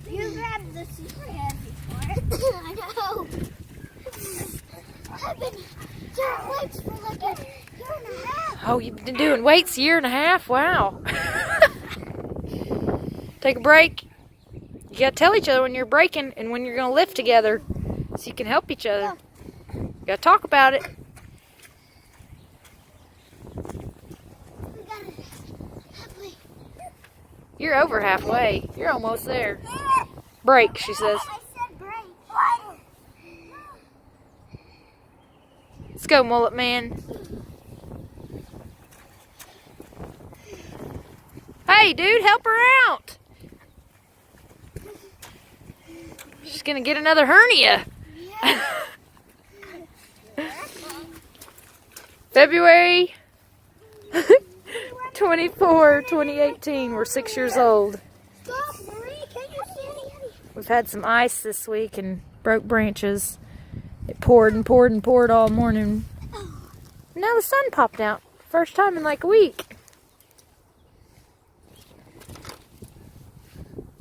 You grabbed the super heavy part. I know. I've been doing weights for like a year and a half. Oh, you've been doing weights a year and a half? Wow. Take a break. You gotta tell each other when you're breaking and when you're gonna lift together so you can help each other. You gotta talk about it. You're over halfway. You're almost there. Break, she says. I said break. Let's go, mullet man. Hey, dude, help her out. She's gonna get another hernia. February 24, 2018. We're 6 years old. Stop, Marie. Can you see? We've had some ice this week and broke branches. It poured and poured and poured all morning. Now the sun popped out. First time in like a week.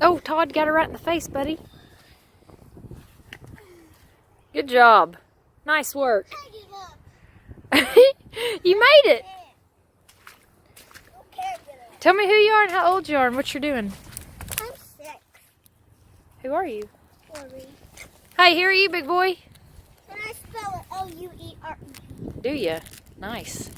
Oh, Todd got her right in the face, buddy. Good job. Nice work. I give up. You made it. Okay, Tell me who you are and how old you are and what you're doing. I'm 6. Who are you? Lueree. Hey, here are you, big boy. And I spell it Luere. Do ya? Nice.